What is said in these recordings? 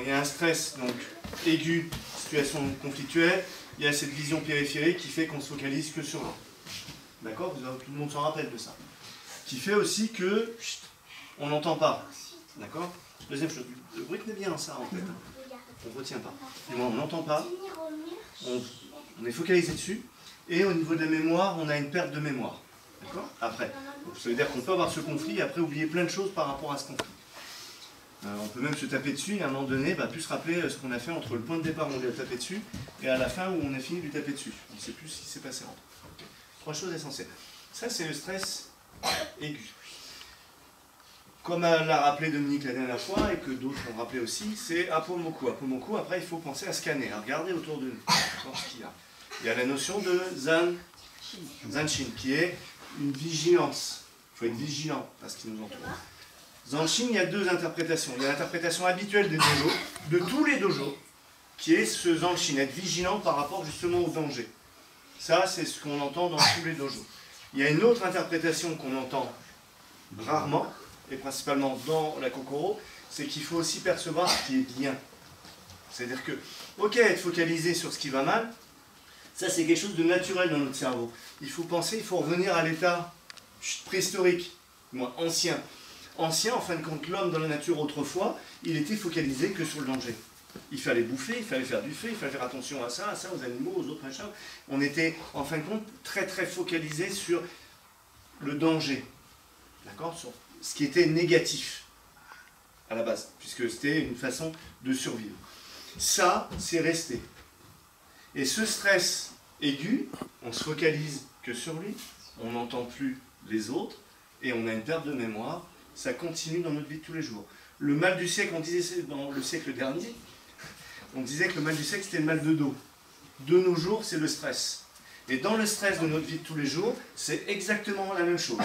et un stress donc aigu, situation conflictuelle, il y a cette vision périphérique qui fait qu'on se focalise que sur l'un. D'accord? Tout le monde s'en rappelle de ça. Qui fait aussi que on n'entend pas. D'accord? Deuxième chose, retenez bien ça en fait. On ne retient pas. Du moins, on n'entend pas. On est focalisé dessus. Et au niveau de la mémoire, on a une perte de mémoire. D'accord? Après. Donc, ça veut dire qu'on peut avoir ce conflit et après oublier plein de choses par rapport à ce conflit. On peut même se taper dessus et à un moment donné, plus se rappeler ce qu'on a fait entre le point de départ où on lui a tapé dessus et à la fin où on a fini de lui taper dessus. On ne sait plus ce qui s'est passé entre. Trois choses essentielles. Ça, c'est le stress aigu. Comme l'a rappelé Dominique la dernière fois et que d'autres ont rappelé aussi, c'est apomoku. Apomoku, après, il faut penser à scanner, à regarder autour de nous, voir ce qu'il y a. Il y a la notion de zanshin, qui est une vigilance. Il faut être vigilant à ce qui nous entoure. Zanshin, il y a deux interprétations. Il y a l'interprétation habituelle des dojos, de tous les dojos, qui est ce zanshin, être vigilant par rapport justement au danger. Ça, c'est ce qu'on entend dans tous les dojos. Il y a une autre interprétation qu'on entend rarement, et principalement dans la Kokoro, c'est qu'il faut aussi percevoir ce qui est bien. C'est-à-dire que, ok, être focalisé sur ce qui va mal, ça c'est quelque chose de naturel dans notre cerveau. Il faut penser, il faut revenir à l'état préhistorique, moins ancien. Ancien, en fin de compte, l'homme dans la nature autrefois, il était focalisé que sur le danger. Il fallait bouffer, il fallait faire du feu, il fallait faire attention à ça, aux animaux, aux autres machins. On était, en fin de compte, très très focalisé sur le danger. D'accord? Sur ce qui était négatif à la base, puisque c'était une façon de survivre. Ça, c'est resté. Et ce stress aigu, on se focalise que sur lui, on n'entend plus les autres, et on a une perte de mémoire, ça continue dans notre vie de tous les jours. Le mal du siècle, on disait dans le siècle dernier, on disait que le mal du siècle, c'était le mal de dos. De nos jours, c'est le stress. Et dans le stress de notre vie de tous les jours, c'est exactement la même chose.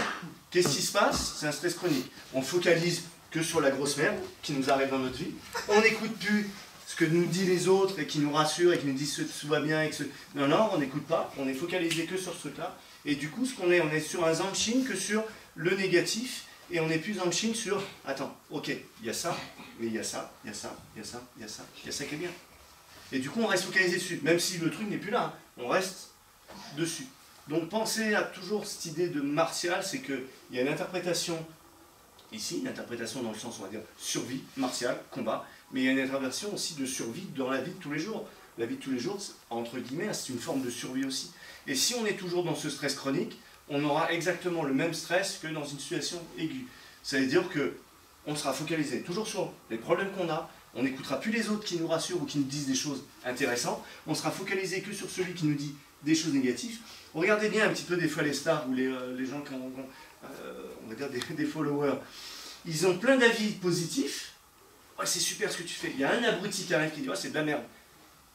Qu'est-ce qui se passe? C'est un stress chronique. On focalise que sur la grosse merde qui nous arrive dans notre vie. On n'écoute plus ce que nous disent les autres et qui nous rassurent et qui nous disent que tout va bien. Et que Non, non, on n'écoute pas. On est focalisé que sur ce truc-là. Et du coup, on est sur un zanshin que sur le négatif. Et on est plus zanshin sur, attends, ok, il y a ça, mais il y a ça, il y a ça, il y a ça, il y a ça, il y a ça qui est bien. Et du coup, on reste focalisé dessus. Même si le truc n'est plus là, on reste dessus. Donc pensez à toujours cette idée de martial, c'est qu'il y a une interprétation ici, une interprétation dans le sens, on va dire, survie, martial, combat, mais il y a une interprétation aussi de survie dans la vie de tous les jours. La vie de tous les jours, entre guillemets, c'est une forme de survie aussi. Et si on est toujours dans ce stress chronique, on aura exactement le même stress que dans une situation aiguë. Ça veut dire qu'on sera focalisé toujours sur les problèmes qu'on a, on n'écoutera plus les autres qui nous rassurent ou qui nous disent des choses intéressantes, on sera focalisé que sur celui qui nous dit des choses négatives. Regardez bien un petit peu des fois les stars ou les gens qui ont, on va dire des followers. Ils ont plein d'avis positifs. Ouais, c'est super ce que tu fais. Il y a un abruti qui arrive qui dit ouais, c'est de la merde.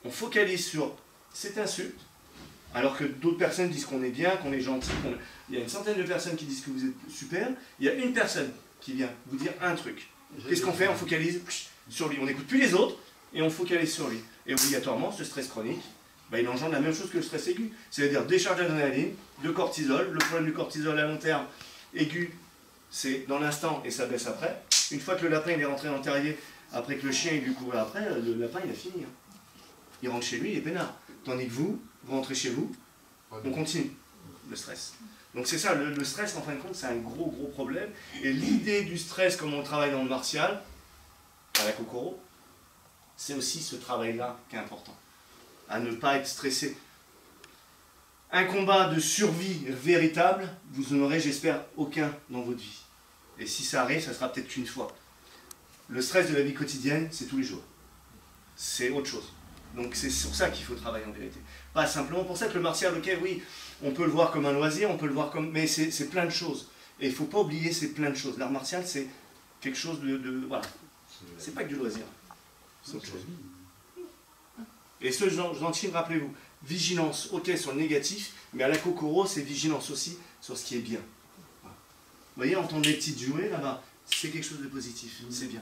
On focalise sur cette insulte, alors que d'autres personnes disent qu'on est bien, qu'on est gentil. Il y a une centaine de personnes qui disent que vous êtes super. Il y a une personne qui vient vous dire un truc. Qu'est-ce qu'on fait? On focalise sur lui. On n'écoute plus les autres et on focalise sur lui. Et obligatoirement, ce stress chronique, il engendre la même chose que le stress aigu. C'est-à-dire décharge d'adrénaline, de cortisol. Le problème du cortisol à long terme aigu, c'est dans l'instant et ça baisse après. Une fois que le lapin il est rentré dans le terrier, après que le chien il lui courait après, le lapin il a fini. Il rentre chez lui, il est peinard. Tandis que vous rentrez chez vous, on continue le stress. Donc c'est ça, le stress en fin de compte c'est un gros problème. Et l'idée du stress comme on travaille dans le martial, à la Kokoro, c'est aussi ce travail-là qui est important. À ne pas être stressé. Un combat de survie véritable, vous n'en aurez, j'espère, aucun dans votre vie. Et si ça arrive, ça sera peut-être qu'une fois. Le stress de la vie quotidienne, c'est tous les jours. C'est autre chose. Donc c'est sur ça qu'il faut travailler en vérité. Pas simplement pour ça que le martial, ok, oui, on peut le voir comme un loisir, on peut le voir comme... Mais c'est plein de choses. Et il ne faut pas oublier ces plein de choses. L'art martial, c'est quelque chose de voilà. C'est pas que du loisir. C'est autre chose. Et ce gentil, rappelez-vous, vigilance, ok, sur le négatif, mais à la Kokoro, c'est vigilance aussi sur ce qui est bien. Voilà. Vous voyez, entendre les petites jouets là-bas, c'est quelque chose de positif, c'est bien.